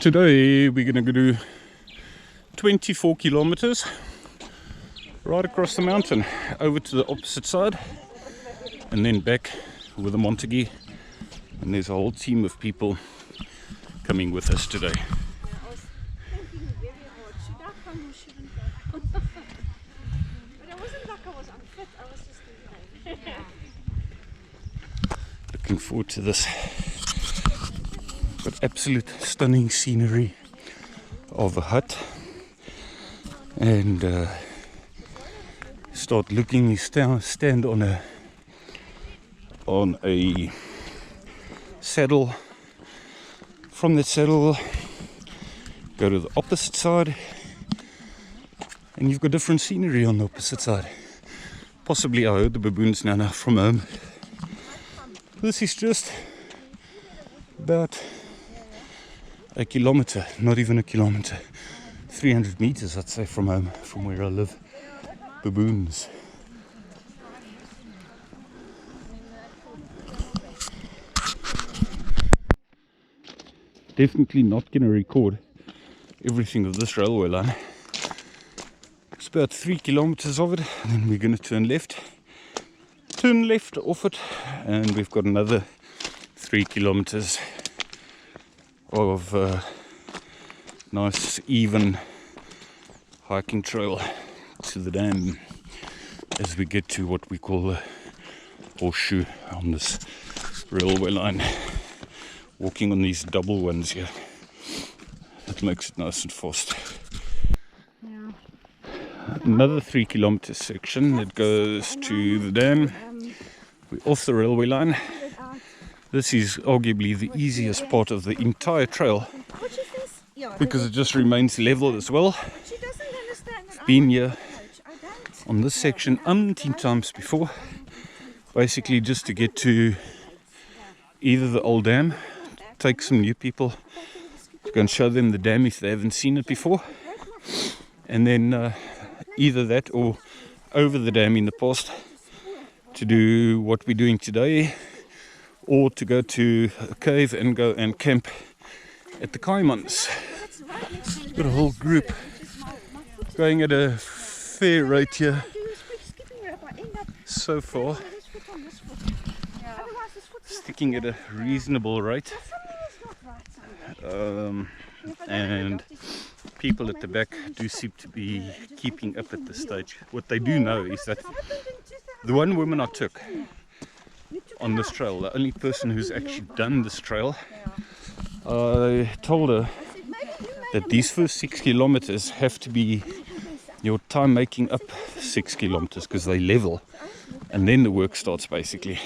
Today we're going to do 24 kilometers right across the mountain over to the opposite side and then back with the Montague, and there's a whole team of people coming with us today. Looking forward to this. Got absolute stunning scenery of a hut, and start looking. You stand on a saddle. From the saddle, go to the opposite side, and you've got different scenery on the opposite side. Possibly I heard the baboons now from home. This is just about a kilometer, not even a kilometer, 300 meters I'd say from home, from where I live. Baboons. Definitely not going to record everything of this railway line. It's about 3 kilometers of it, and then we're going to turn left off it, and we've got another 3 kilometers of nice even hiking trail to the dam as we get to what we call the horseshoe on this railway line. Walking on these double ones here, that makes it nice and fast. Yeah. Another 3 kilometer section that goes to the dam. We're off the railway line. This is arguably the easiest part of the entire trail because it just remains level as well. I've been here on this section umpteen times before, basically just to get to either the old dam, take some new people to go and show them the dam if they haven't seen it before, and then either that or over the dam in the past to do what we're doing today, or to go to a cave and go and camp at the Caimans. Got a whole group going at a fair rate here so far, sticking at a reasonable rate, and people at the back do seem to be keeping up at this stage. What they do know is that the one woman I took on this trail, the only person who's actually done this trail, I told her that these first 6 kilometers have to be your time making up 6 kilometers because they level, and then the work starts basically.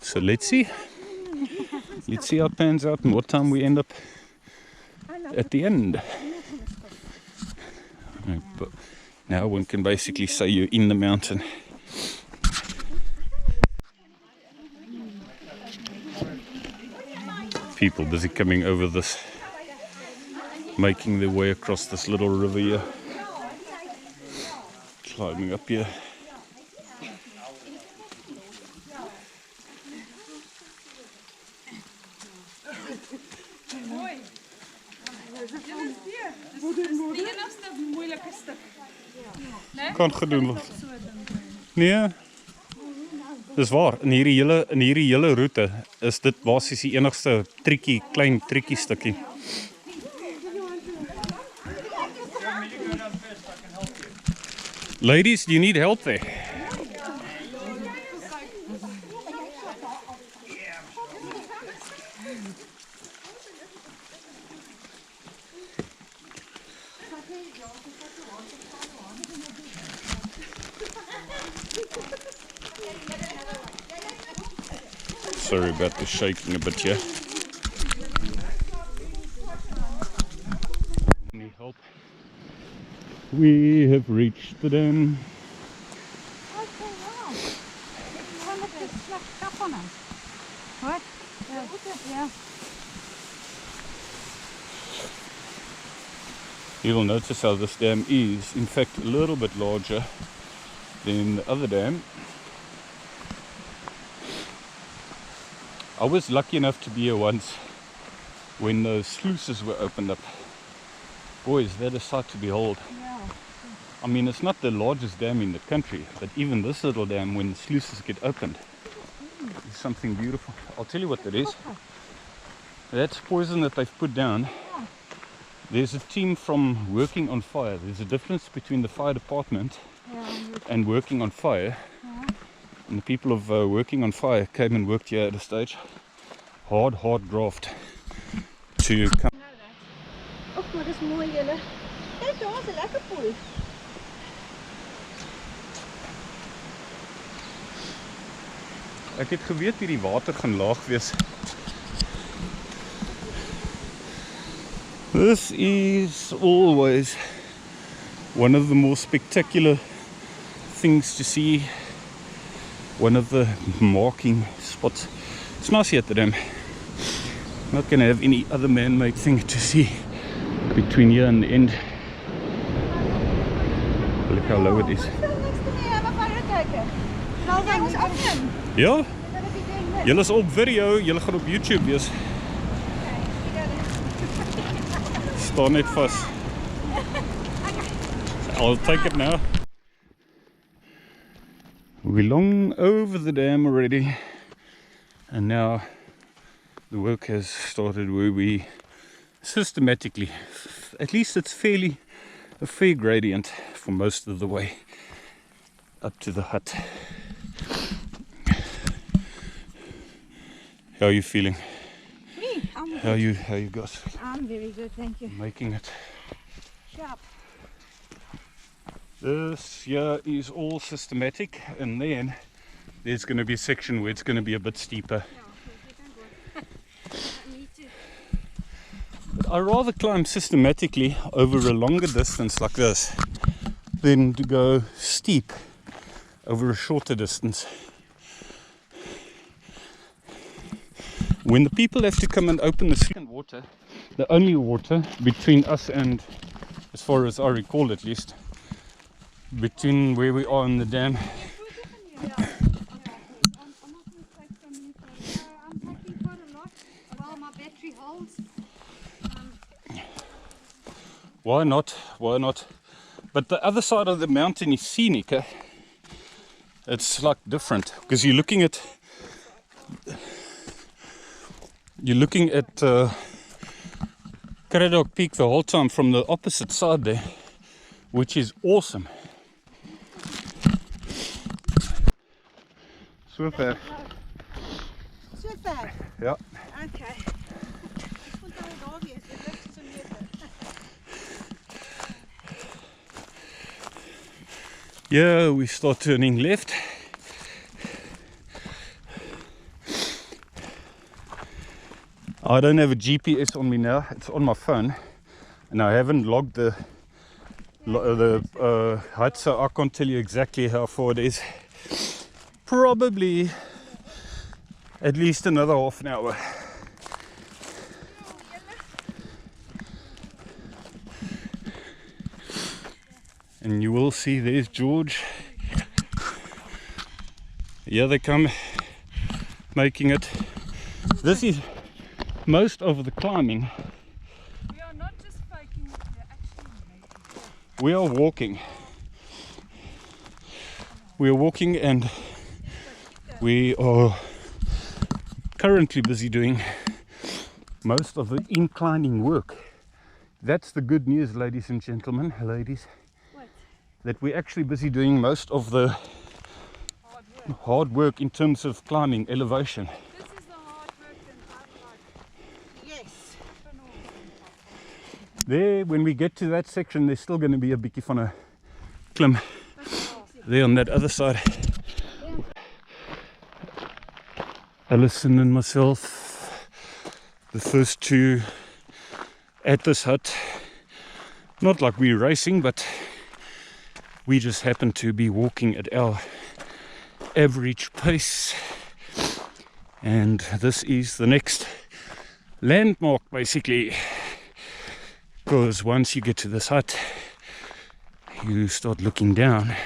So let's see how it pans out and what time we end up at the end. But now one can basically say you're in the mountain. People busy coming over this, making their way across this little river here, climbing up here. Kan gedoen word. Nee. Dis waar, in hierdie hele roete is dit basies die enigste klein triekie stukkie. Ladies, do you need help there? Sorry about the shaking a bit here. Any help? We have reached the dam. Okay, wow. What? Yeah. You'll notice how this dam is, in fact, a little bit larger than the other dam. I was lucky enough to be here once when those sluices were opened up. Boys, that is sight to behold. Yeah. I mean, it's not the largest dam in the country, but even this little dam, when the sluices get opened, is something beautiful. I'll tell you what that is. That's poison that they've put down. Yeah. There's a team from working on fire. There's a difference between the fire department Yeah. and working on fire. Yeah. And the people of working on fire came and worked here at a stage. Hard graft to come. Och, maar dat is mooi, julle. Kijk, daar is een lekker poel. Ek het geweet hierdie water gaan laag wees. This is always one of the more spectacular things to see. One of the marking spots. It's nice here at the dam. Not going to have any other man-made thing to see between here and the end. Look how low it is. Ja, julle is op video, julle gaan op YouTube wees. Staan net vas. I'll take it now. We're long over the dam already, and now the work has started where we systematically, at least it's a fair gradient for most of the way up to the hut. How are you feeling? Me? I'm How you guys? I'm very good, thank you. Making it. Sharp. This here is all systematic, and then there's going to be a section where it's going to be a bit steeper. But I rather climb systematically over a longer distance like this than to go steep over a shorter distance. When the people have to come and open the second water, the only water between us and, as far as I recall at least, between where we are in the dam. I'm not going to take from you. I'm packing quite a lot while my battery holds. Why not? Why not? But the other side of the mountain is scenic. Eh? It's like different because you're looking at Karadoc Peak the whole time from the opposite side there, which is awesome. So ver. So ver? Ja. Okay. Ek moet nou daar wees, dit lyk so meter. Yeah, we start turning left. I don't have a GPS on me now, it's on my phone, and I haven't logged the height, so I can't tell you exactly how far it is. Probably at least another half an hour. And you will see there's George. Here they come, making it. This is most of the climbing. We are not just faking it, we are actually making it. We are walking. We are walking, and we are currently busy doing most of the inclining work. That's the good news, ladies and gentlemen, ladies. What? That we're actually busy doing most of the hard work in terms of climbing elevation. This is the hard work and hard life. Yes. There, when we get to that section, there's still going to be a bietjie van 'n klim there on that other side. Alison and myself, the first two at this hut. Not like we're racing, but we just happen to be walking at our average pace. And this is the next landmark, basically. Because once you get to this hut, you start looking down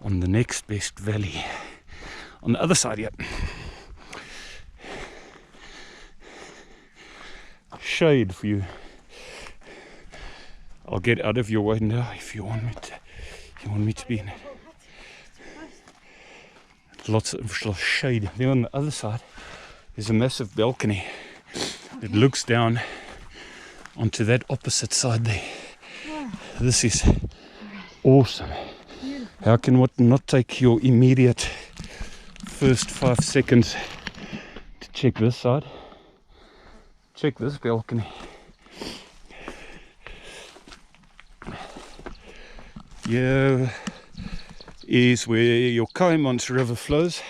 on the next best valley on the other side here. shade for you. I'll get out of your way now if you want me to be in it. Lots of shade. Then on the other side is a massive balcony. It looks down onto that opposite side there. This is awesome. How can what not take your immediate first 5 seconds to check this side? Check this balcony. Here is where your Kaimans River flows.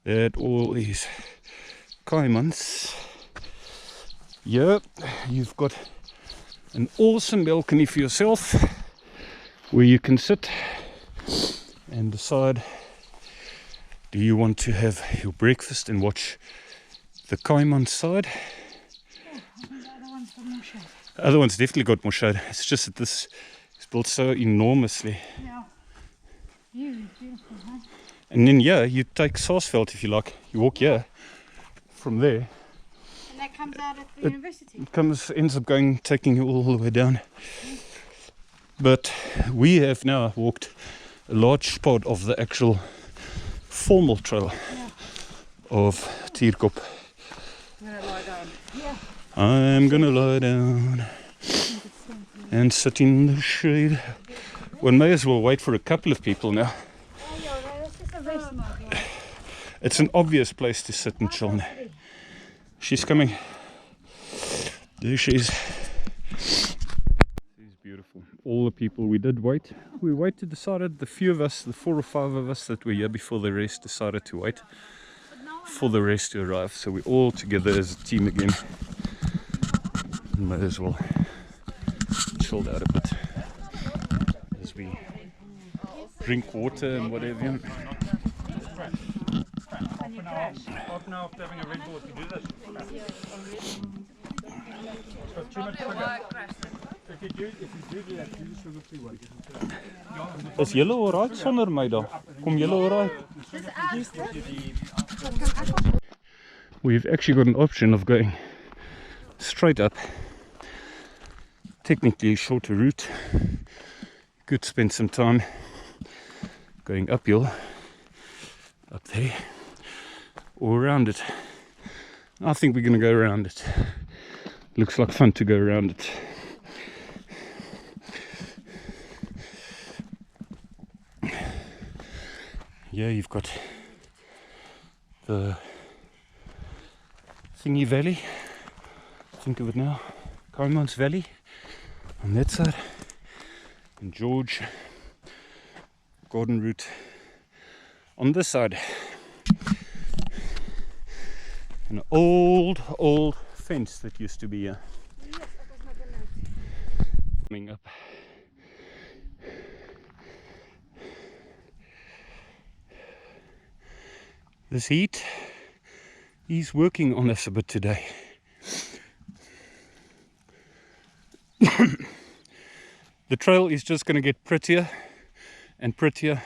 That all is Kaimans. Yep, you've got an awesome balcony for yourself where you can sit and decide, do you want to have your breakfast and watch the Kaimans side? The other one's definitely got more shade. It's just that this is built so enormously. Yeah. Beautiful, huh? And then yeah, you take Sarsveld if you like. You walk here from there. And that comes out at the university. It ends up taking you all the way down. But we have now walked a large part of the actual formal trail of Tierkop. I'm gonna lie down. Yeah. I'm gonna lie down and sit in the shade. One may as well wait for a couple of people now. It's an obvious place to sit and chill now. She's coming. There she is. She's beautiful. All the people we did wait. We waited, decided, the few of us, the 4 or 5 of us that were here before the rest decided to wait for the rest to arrive. So we're all together as a team again. Might as well chill out a bit as we drink water and whatever. Is julle alright sonder my daar? Kom julle alright? We've actually got an option of going straight up. Technically a shorter route. Could spend some time going uphill, up there, or around it. I think we're going to go around it. Looks like fun to go around it. Yeah, you've got the Thingy Valley. Think of it now. Kaimans Valley on that side. And George Garden Route on this side. An old fence that used to be here. Coming up. This heat, he's working on us a bit today. The trail is just going to get prettier and prettier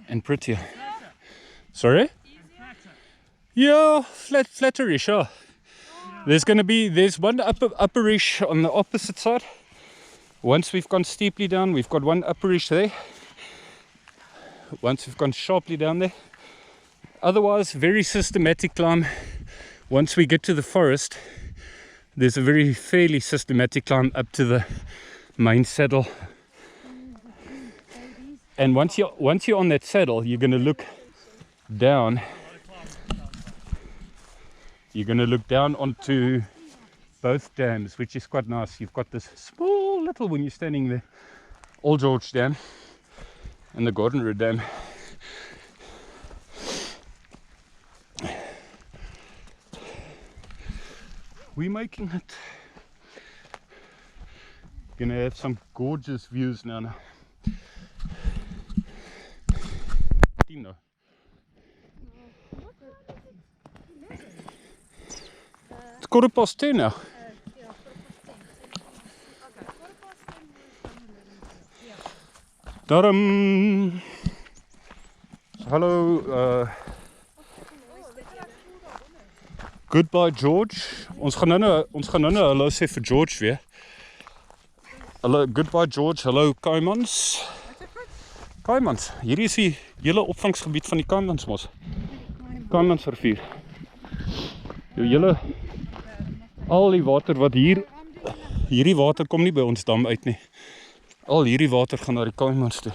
and prettier. Sorry? Yeah, flatterish, sure. There's one upperish on the opposite side. Once we've gone steeply down, we've got one upperish there. Once we've gone sharply down there. Otherwise, very systematic climb. Once we get to the forest, there's a very fairly systematic climb up to the main saddle. And once you're on that saddle, you're going to look down. You're going to look down onto both dams, which is quite nice. You've got this small little, when you're standing there, Old George Dam and the Garden Road Dam. We're making it. Gonna have some gorgeous views now. Tino. It's 10:15 now. Daarom. Hallo. Goodbye George. Ons gaan nou hallo sê vir George weer. Hallo, goodbye George. Hallo Kaimans. Kaimans. Hierdie is die hele opvangsgebied van die Kaimans mos. Kaimans rivier. Die hele al die water wat hierdie water kom nie by ons dam uit nie. Al hierdie water gaan na die Kaimans toe.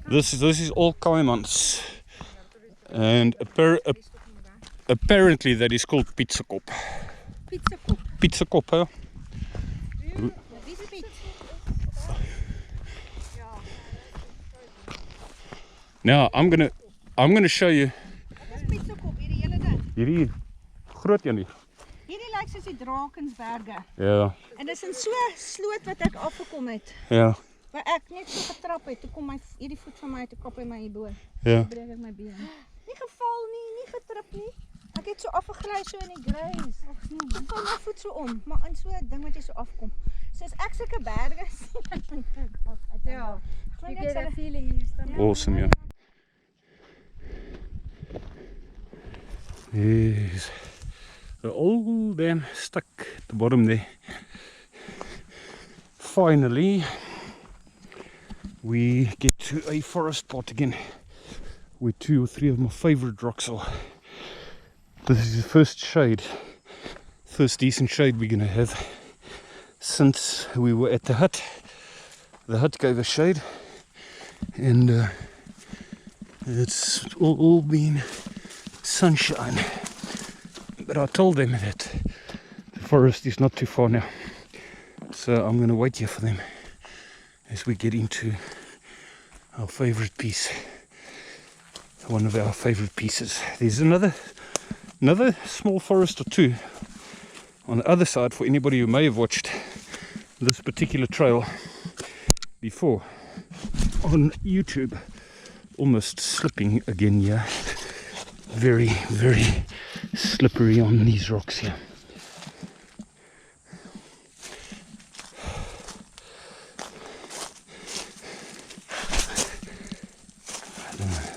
This is all Kaimans, and apparently that is called Tierkop. Tierkop, hè? Now I'm gonna show you. Hierdie groot een hier. Hierdie lyk soos die Drakensberge. Ja. En dis in so 'n sloot wat ek afgekom het. Ja. Waar ek net so getrap het, toe kom hierdie voet van my te kop in my hierbo. Ja. Toe breek ek my been. Nie geval nie, nie getrip nie. Ek het so afgegly so in die grys. Ek val my voet so om, maar in so 'n ding wat jy so afkom. So as ek sulke berge sien, ja. You get a feeling in your stomach. Awesome, yeah. Yes. The old dam stuck at the bottom there. Finally, we get to a forest part again, where 2 or 3 of my favorite rocks are. This is the first decent shade we're gonna have since we were at the hut. The hut gave us shade, and it's all been sunshine. But I told them that the forest is not too far now, so I'm gonna wait here for them as we get into our favorite piece, one of our favorite pieces. There's another small forest or two on the other side for anybody who may have watched this particular trail before on YouTube. Almost slipping again here. Very, very slippery on these rocks here.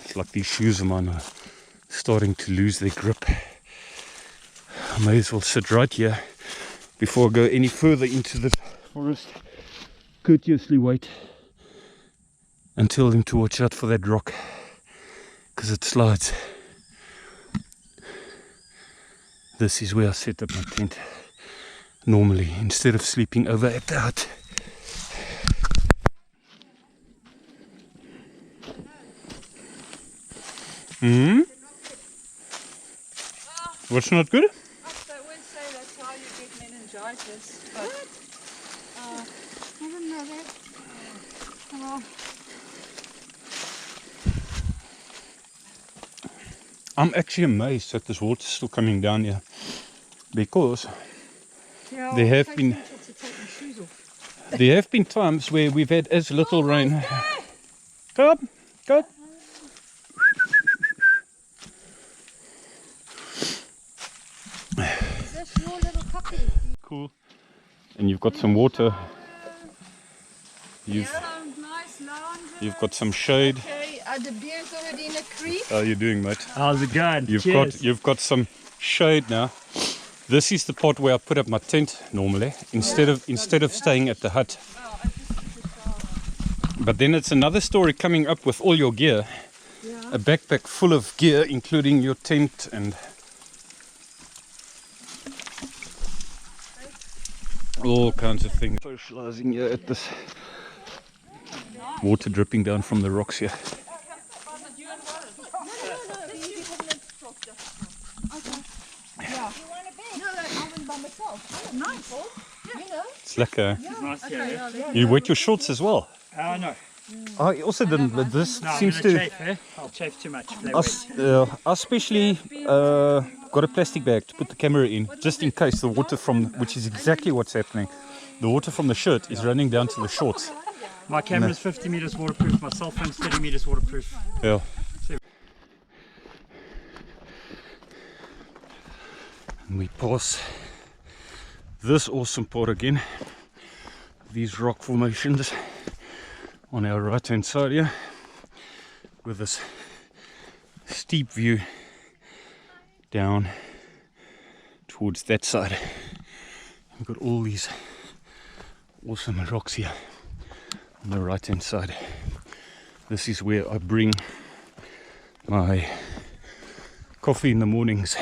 It's like these shoes of mine are starting to lose their grip. I may as well sit right here before I go any further into the forest. Courteously wait and tell them to watch out for that rock, because it slides. This is where I set up my tent normally, instead of sleeping over at the hut. What's not good? They always say that's how you get meningitis. But I didn't know that. Oh. I'm actually amazed that this water's still coming down here, because yeah, there have been times where we've had as little rain. Go up, go up. Is this your little puppy? Cool. And you've got some water. nice lounge. You've got some shade. Okay, the beer's already in the creek. How are you doing, mate? How's it going? You've got some shade now. This is the part where I put up my tent normally, instead of staying at the hut. But then it's another story coming up with all your gear. Yeah. A backpack full of gear, including your tent and all kinds of things. Socializing here at this water dripping down from the rocks here. It's lekker. Nice here. You wet your shorts as well. No. I also didn't, but this No, seems I'm to. gonna chafe, eh? I'll chafe too much. If they wet. I especially got a plastic bag to put the camera in, just in case the water which is exactly what's happening, the water from the shirt is running down to the shorts. My camera's 50 meters waterproof, my cell phone's 30 meters waterproof. Yeah. And we pass this awesome part again. These rock formations on our right hand side here with this steep view down towards that side. We've got all these awesome rocks here on the right hand side. This is where I bring my coffee in the mornings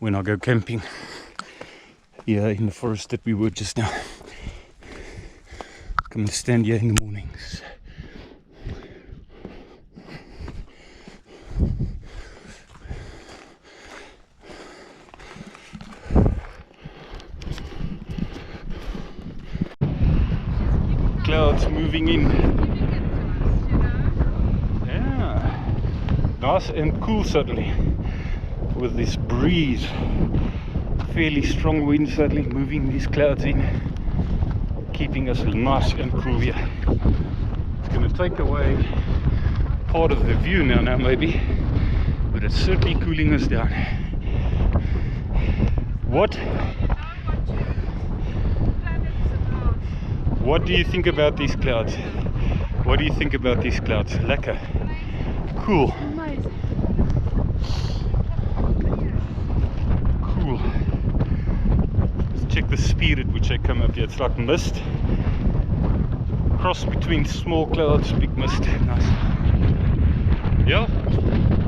when I go camping here in the forest that we were just now. Come and stand here in the mornings. Clouds moving in. Yeah, nice and cool suddenly with this breeze. Fairly strong wind suddenly moving these clouds in, keeping us nice and cool here. It's going to take away part of the view now maybe, but it's certainly cooling us down. What do you think about these clouds? What do you think about these clouds? Lekker. Cool. Cool. Let's check the speed at which I come up here. It's like mist. Cross between small clouds, big mist. Nice. Yeah.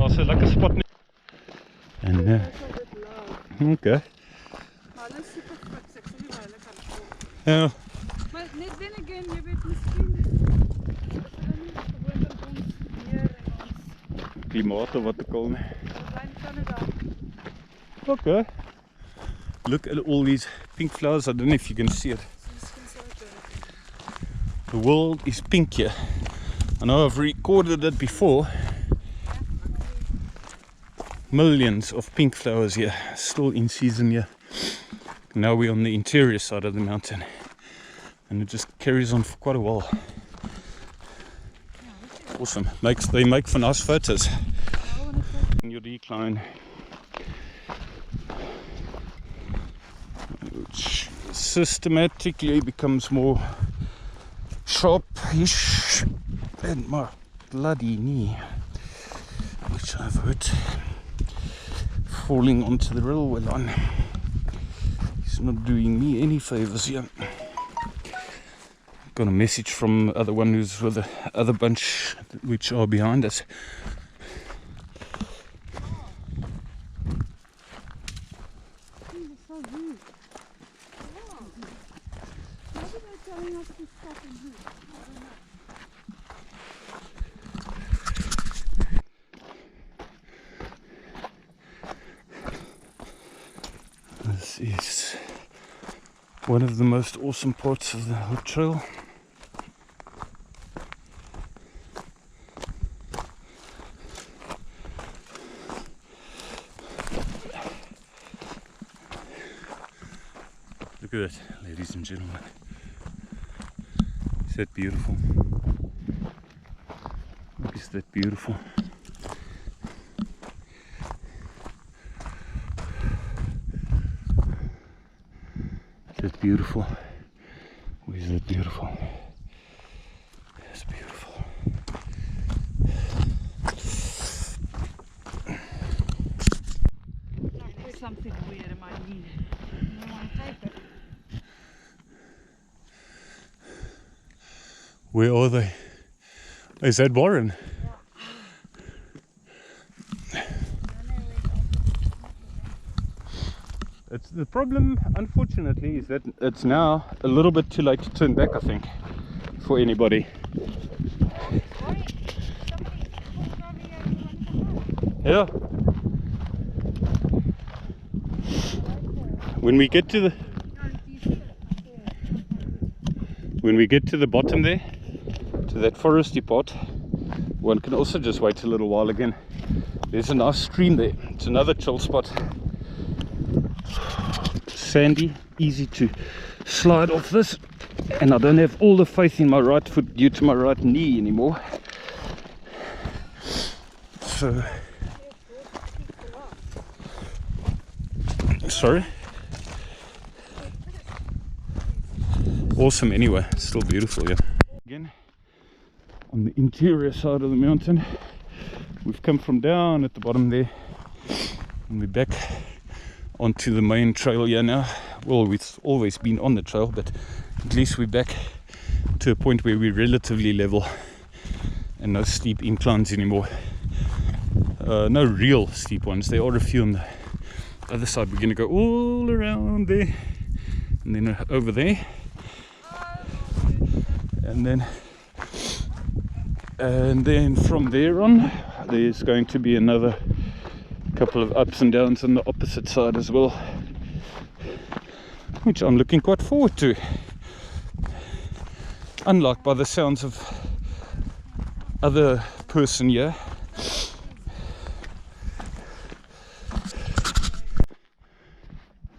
Also like a spot. And okay. Yeah. Maar net then again, jy weet miskien gewoon van ons hier en ons Klimaat of wat ook al. klein Canada. Okay. Look at all these pink flowers. I don't know if you can see it. The world is pink here. I know I've recorded it before. Millions of pink flowers here, still in season here. Now we're on the interior side of the mountain, and it just carries on for quite a while. Awesome. They make for nice photos. In your decline, which systematically becomes more sharpish than my bloody knee, which I've hurt falling onto the railway line. It's not doing me any favors here. Got a message from the other one who's with the other bunch which are behind us. This is one of the most awesome parts of the whole trail. Look at that, ladies and gentlemen. Is that beautiful? Is that beautiful? Is that beautiful? Or is that beautiful? That's beautiful. There's something weird in my knee. I want to take it. Where are they? Is that Warren? It's the problem, unfortunately, is that it's now a little bit too late to turn back, I think, for anybody. Yeah. When we get to the bottom there, to that foresty part, one can also just wait a little while again. There's a nice stream there. It's another chill spot. Sandy, easy to slide off this, and I don't have all the faith in my right foot due to my right knee anymore. So, sorry. Awesome anyway, still beautiful, yeah. Again, on the interior side of the mountain. We've come from down at the bottom there, and we're back onto the main trail here now. Well, we've always been on the trail, but at least we're back to a point where we're relatively level and no steep inclines anymore. No real steep ones. There are a few on the other side. We're going to go all around there and then over there, and then from there on there's going to be another couple of ups and downs on the opposite side as well, which I'm looking quite forward to. Unlike by the sounds of other person here,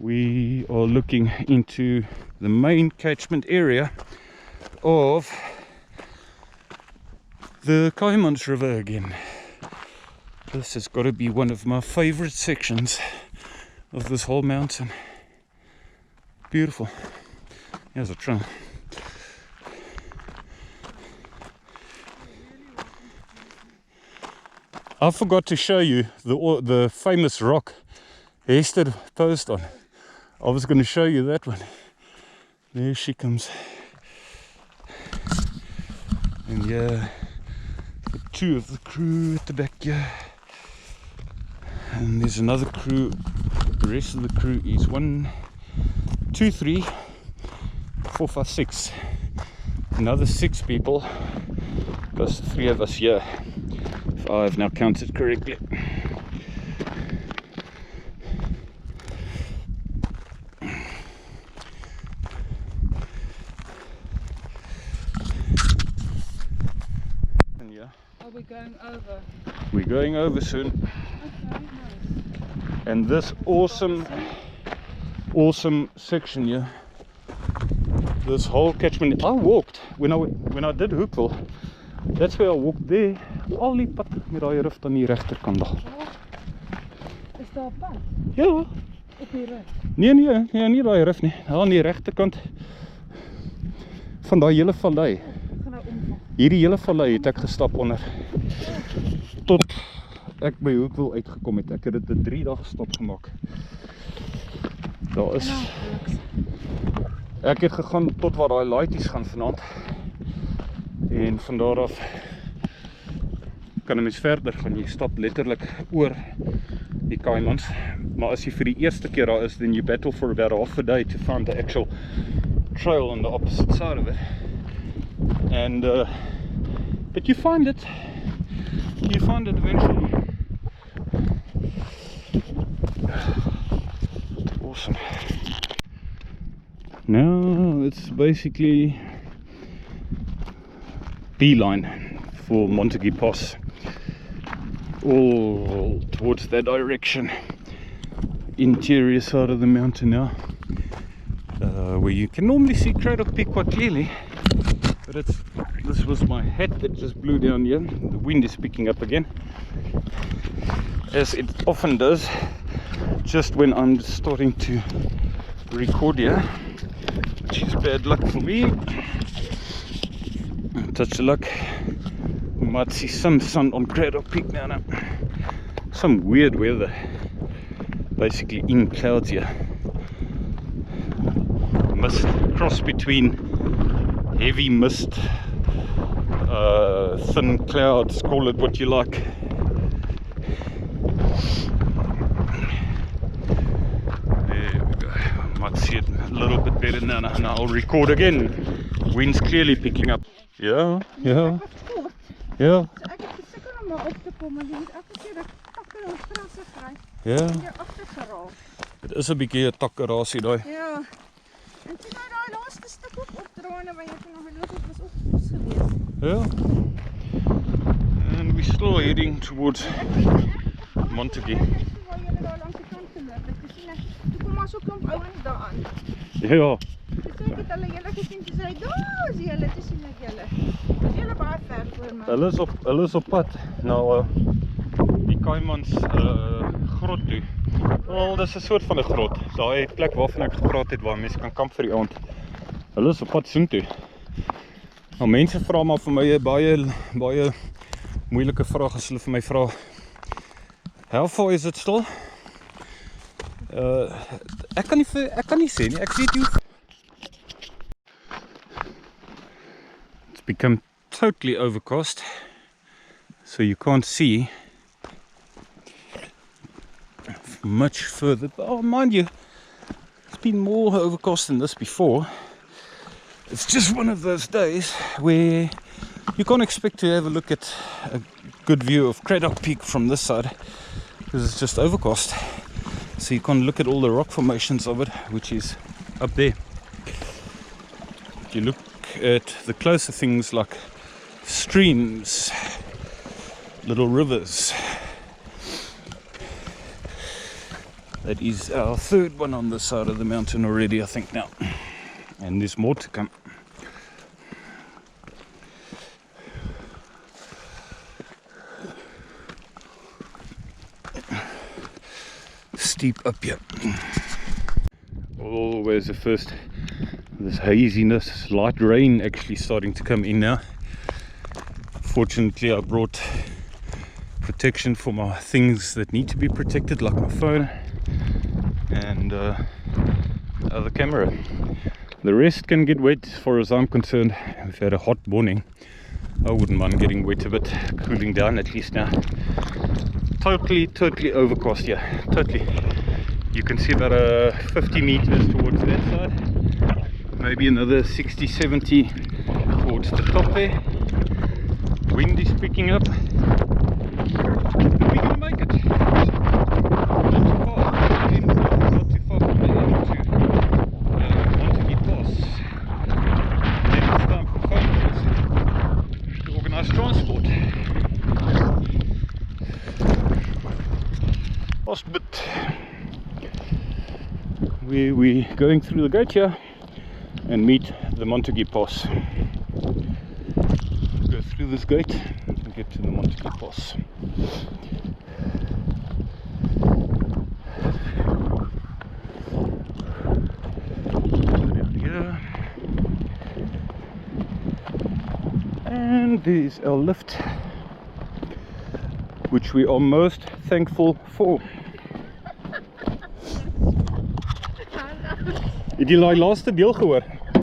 we are looking into the main catchment area of the Kaimans River again. This has got to be one of my favorite sections of this whole mountain. Beautiful. Here's a trail. I forgot to show you the famous rock Hester posed on. I was going to show you that one. There she comes. And yeah, the two of the crew at the back here. And there's another crew. The rest of the crew is 1, 2, 3, 4, 5, 6. Another 6 people, plus the 3 of us here, if I've now counted correctly. Are we going over? We're going over soon. Okay, nice. And this awesome section here, this whole catchment, I walked when I did Hoopville. That's where I walked there. Al die pad met daai rif aan die regterkant daar. Is daar 'n pad Ja. op die rug? Nee, nie daai rif nie. Daar aan die regterkant van daai hele vallei. Gaan nou omval. Hierdie hele vallei het ek gestap onder. Tot ek by Hoopville uitgekom het. Ek het dit 'n 3 dae stap gemaak. Daar is ek het gegaan tot waar daai laaitjies gaan vanaand. En van daar af kan 'n mens verder gaan. Jy stap letterlik oor die Kaimans. Maar as jy vir die eerste keer daar is, then you battle for about half a day to find the actual trail on the opposite side of it. And but you find it eventually. Awesome. Now it's basically beeline for Montague Pass, all towards that direction, interior side of the mountain now, where you can normally see Tierkop Peak quite clearly, but this was my hat that just blew down here. The wind is picking up again, as it often does just when I'm starting to record here, which is bad luck for me. Touch of luck, we might see some sun on Tierkop Peak now. Some weird weather, basically in clouds here. Mist, cross between heavy mist, thin clouds, call it what you like. There we go. Might see it a little bit better now. Now I'll record again. Wind's clearly picking up. Ja. Ja. Ja. Ek het gesukkel om maar op te kom, maar jy moet elke keer dat takke en grasse kry. Ja. En jy agtergeraak. Dit is 'n bietjie 'n takkerasie daai. Ja. En toe nou daai laaste stuk ook opdraande waar jy toe nog geloop het, was ook kos geweest. Ja. And we're still heading towards Montague. Waar jy daar langs die kant geloop het, gesien ek, toe kom maar so 'n klomp ouens daaraan. Ja. Toe ek het hulle hele gesien, toe sê hy, daar is julle, toe sien ek julle. Is julle baie ver voor my. Hulle is op pad na die Kaimans grot toe. Wel, dis 'n soort van 'n grot. Daai plek waarvan ek gepraat het waar mense kan kamp vir die aand. Hulle is op pad soontoe. Nou, mense vra maar vir my 'n baie moeilike vraag as hulle vir my vra, how far is it still? Ek kan nie sê nie, ek weet nie hoe. It's become totally overcast, so you can't see much further. Oh, mind you, it's been more overcast than this before. It's just one of those days where you can't expect to have a look at a good view of Craddock Peak from this side because it's just overcast. So you can't look at all the rock formations of it, which is up there. If you look at the closer things like streams, little rivers. That is our third one on this side of the mountain already, I think now. And there's more to come. Steep up here. Always the first, this haziness, light rain actually starting to come in now. Fortunately I brought protection for my things that need to be protected, like my phone and other camera. The rest can get wet as far as I'm concerned. We've had a hot morning. I wouldn't mind getting wet a bit, cooling down at least now. Totally overcast here, totally. You can see about 50 meters towards that side, maybe another 60-70 towards the top there. Wind is picking up. We're gonna make it. Not too far from the end to Montague Pass. Then it's time for phone calls to organise transport. Last bit. We're going through the gate here and meet the Montague Pass. Go through this gate and get to the Montague Pass. Down here. And there's our lift, which we are most thankful for. Het jy die laaste deel gehoor?